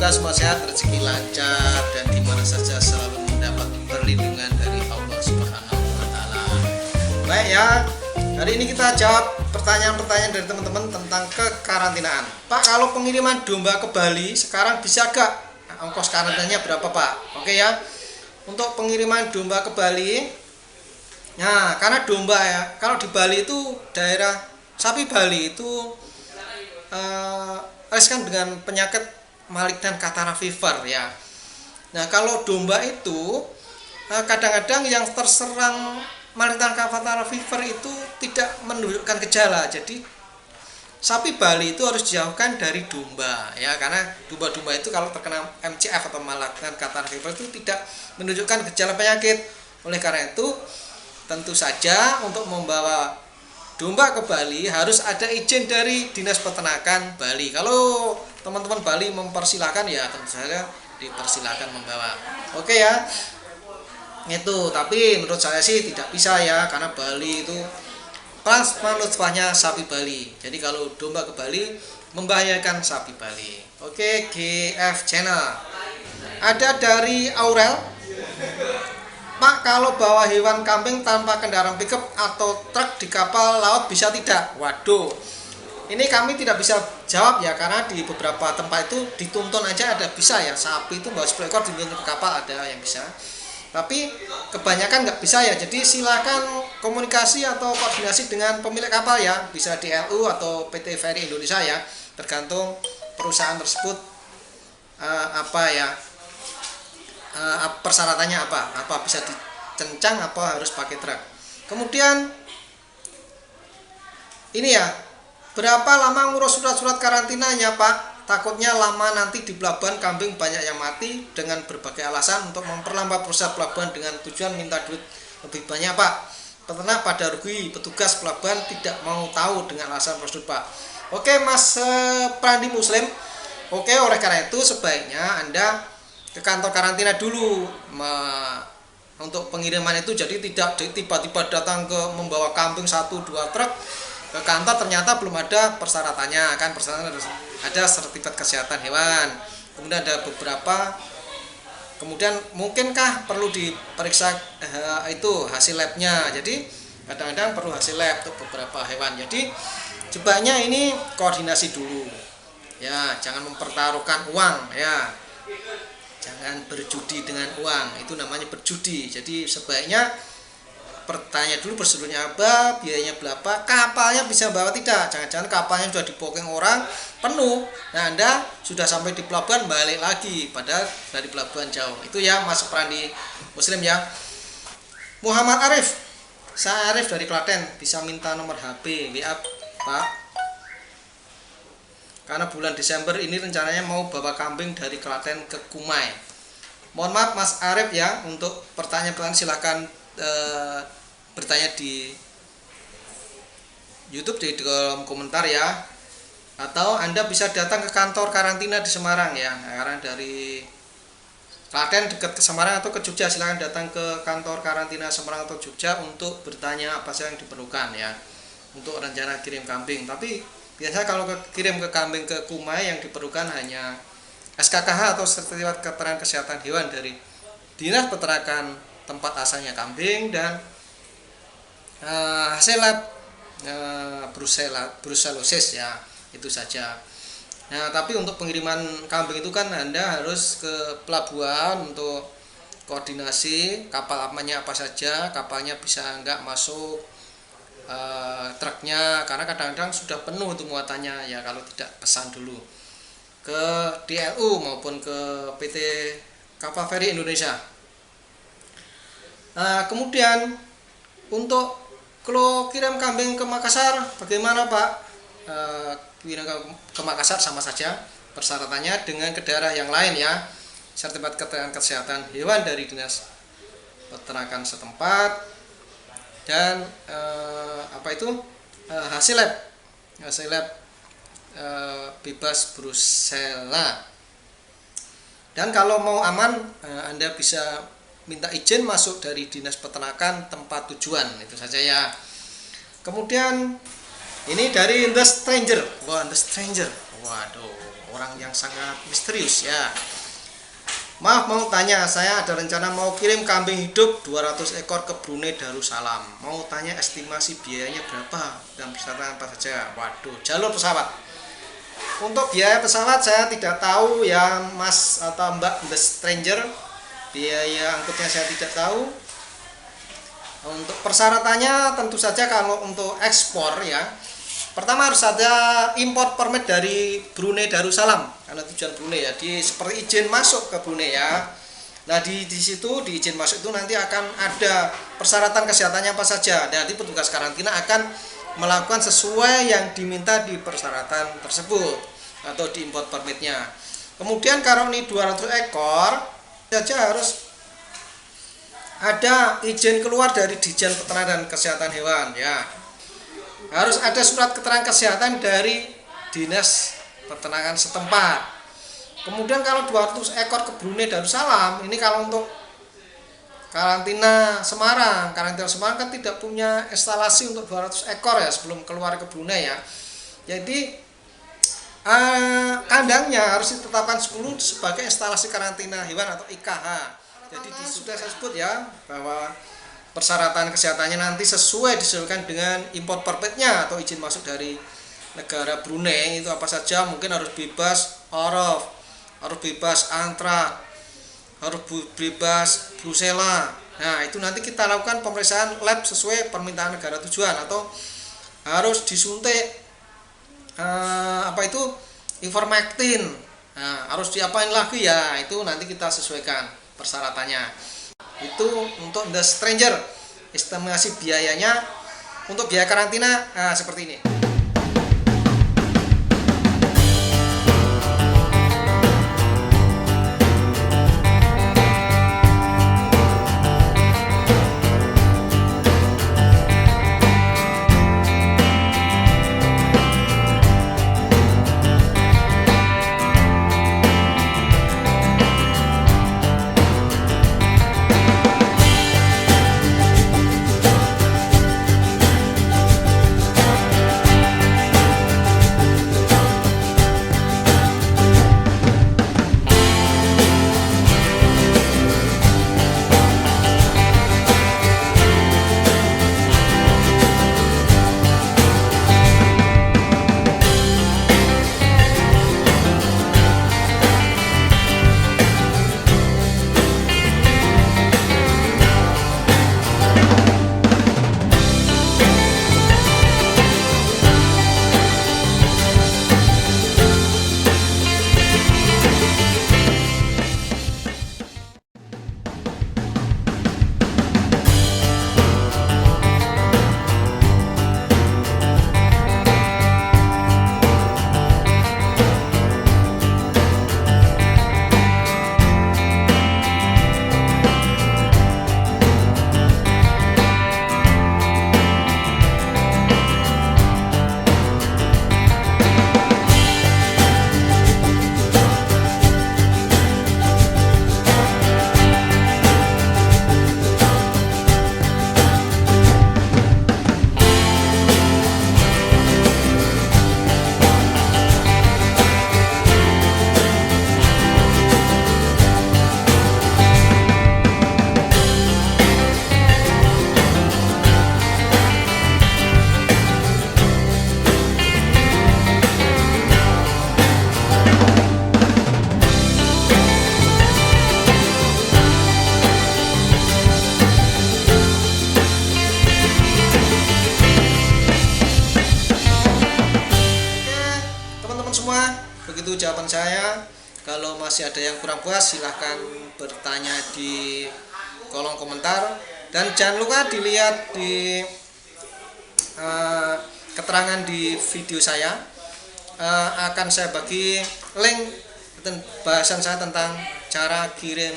semoga semua sehat, rezeki lancar, dan dimana saja selalu mendapat perlindungan dari Allah Subhanahu wa Ta'ala. Baik ya, hari ini kita jawab pertanyaan-pertanyaan dari teman-teman tentang kekarantinaan. Pak, kalau pengiriman domba ke Bali sekarang bisa gak? Ongkos karantinanya berapa Pak? Oke ya, untuk pengiriman domba ke Bali, nah karena domba ya, kalau di Bali itu daerah sapi Bali itu riskan dengan penyakit malignan Catarrh fever ya. Nah kalau domba itu kadang-kadang yang terserang malignan Catarrh fever itu tidak menunjukkan gejala. Jadi sapi Bali itu harus dijauhkan dari domba ya, karena domba-domba itu kalau terkena MCF atau malignan Catarrh fever itu tidak menunjukkan gejala penyakit. Oleh karena itu tentu saja untuk membawa domba ke Bali harus ada izin dari Dinas Peternakan Bali. Kalau teman-teman Bali mempersilahkan ya tentu saja dipersilahkan membawa. Oke ya, itu. Tapi menurut saya sih tidak bisa ya, karena Bali itu plasma nutfahnya sapi Bali. Jadi kalau domba ke Bali membahayakan sapi Bali. Oke, GF Channel. Ada dari Aurel. Pak, kalau bawa hewan kambing tanpa kendaraan pickup atau truk di kapal laut bisa tidak? Waduh, ini kami tidak bisa jawab ya, karena di beberapa tempat itu dituntun aja ada bisa ya, sapi itu bawa 10 ekor dituntun ke kapal ada yang bisa, tapi kebanyakan nggak bisa ya. Jadi silakan komunikasi atau koordinasi dengan pemilik kapal ya, bisa di LU atau PT Ferry Indonesia ya, tergantung perusahaan tersebut persyaratannya apa bisa dicencang, apa harus pakai truk. Kemudian ini ya, berapa lama ngurus surat-surat karantinanya Pak? Takutnya lama nanti di pelabuhan kambing banyak yang mati dengan berbagai alasan. Untuk memperlambat proses pelabuhan dengan tujuan minta duit lebih banyak Pak. Peternak pada rugi, petugas pelabuhan tidak mau tahu dengan alasan prosedur Pak. Oke Mas Prandi Muslim. Oke, oleh karena itu sebaiknya Anda ke kantor karantina dulu untuk pengiriman itu. Jadi tidak tiba-tiba datang ke membawa kambing 1-2 truk ke kantor, ternyata belum ada persyaratannya. Kan persyaratan ada sertifikat kesehatan hewan, kemudian ada beberapa, kemudian mungkinkah perlu diperiksa itu hasil labnya. Jadi kadang-kadang perlu hasil lab untuk beberapa hewan. Jadi sebaiknya ini koordinasi dulu ya, jangan mempertaruhkan uang ya. Jangan berjudi dengan uang, itu namanya berjudi. Jadi sebaiknya bertanya dulu prosedurnya apa, biayanya berapa, kapalnya bisa bawa tidak. Jangan-jangan kapalnya sudah dibooking orang penuh, nah Anda sudah sampai di pelabuhan balik lagi, padahal dari pelabuhan jauh. Itu ya Mas Prandi Muslim ya. Muhammad Arif, saya Arif dari Klaten, bisa minta nomor HP WA Pak, karena bulan Desember ini rencananya mau bawa kambing dari Klaten ke Kumai. Mohon maaf Mas Arif ya, untuk pertanyaan-pertanyaan silahkan bertanya di YouTube di kolom komentar ya, atau Anda bisa datang ke kantor karantina di Semarang ya, karena dari Klaten dekat ke Semarang atau ke Jogja, silahkan datang ke kantor karantina Semarang atau Jogja untuk bertanya apa saja yang diperlukan ya untuk rencana kirim kambing. Tapi biasanya kalau kirim ke kambing ke Kumai yang diperlukan hanya SKKH atau sertifikat keterangan kesehatan hewan dari Dinas Peternakan tempat asalnya kambing, dan hasil lab brucellosis ya, itu saja. Nah, tapi untuk pengiriman kambing itu kan Anda harus ke pelabuhan untuk koordinasi kapal apanya apa saja, kapalnya bisa enggak masuk truknya, karena kadang-kadang sudah penuh untuk muatannya ya kalau tidak pesan dulu ke DLU maupun ke PT Kapal Ferry Indonesia. Kemudian untuk kalau kirim kambing ke Makassar bagaimana Pak? Kirim ke Makassar sama saja persyaratannya dengan ke daerah yang lain ya, sertifikat keterangan kesehatan hewan dari Dinas Peternakan setempat, dan hasil lab bebas Brucella. Dan kalau mau aman Anda bisa minta izin masuk dari Dinas Peternakan tempat tujuan, itu saja ya. Kemudian ini dari The Stranger. Wah, The Stranger. Waduh. orang yang sangat misterius ya. Maaf, mau tanya, saya ada rencana mau kirim kambing hidup 200 ekor ke Brunei Darussalam. Mau tanya estimasi biayanya berapa dan persyaratan apa saja. Waduh, jalur pesawat. Untuk biaya pesawat saya tidak tahu ya Mas atau Mbak The Stranger. Biaya angkutnya saya tidak tahu. Untuk persyaratannya tentu saja kalau untuk ekspor ya, pertama harus ada import permit dari Brunei Darussalam karena tujuan Brunei ya, seperti izin masuk ke Brunei ya. Nah di situ di izin masuk itu nanti akan ada persyaratan kesehatannya apa saja. Dan nanti petugas karantina akan melakukan sesuai yang diminta di persyaratan tersebut atau di import permitnya. Kemudian kalau ini 200 ekor saja harus ada izin keluar dari Dijen Peternakan dan Kesehatan Hewan ya. Harus ada surat keterangan kesehatan dari Dinas Peternakan setempat. Kemudian kalau 200 ekor ke Brunei Darussalam, ini kalau untuk karantina Semarang kan tidak punya instalasi untuk 200 ekor ya sebelum keluar ke Brunei ya. Jadi kandangnya harus ditetapkan 10 sebagai instalasi karantina hewan atau IKH. Jadi sudah saya sebut ya bahwa persyaratan kesehatannya nanti disesuaikan dengan import permitnya atau izin masuk dari negara Brunei itu apa saja. Mungkin harus bebas orof, harus bebas antrak, harus bebas brusela. Nah itu nanti kita lakukan pemeriksaan lab sesuai permintaan negara tujuan, atau harus disuntik ivermectin. Nah, harus diapain lagi ya, itu nanti kita sesuaikan persyaratannya. Itu untuk The Stranger. Estimasi biayanya untuk biaya karantina seperti ini. Begitu jawaban saya. Kalau masih ada yang kurang puas silahkan bertanya di kolom komentar, dan jangan lupa dilihat di keterangan di video saya. Akan saya bagi link bahasan saya tentang cara kirim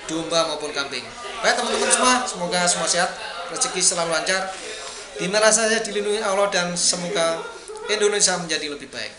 domba maupun kambing. Baik teman-teman semua, semoga semua sehat, rezeki selalu lancar, dimana saja dilindungi Allah, dan semoga Indonesia menjadi lebih baik.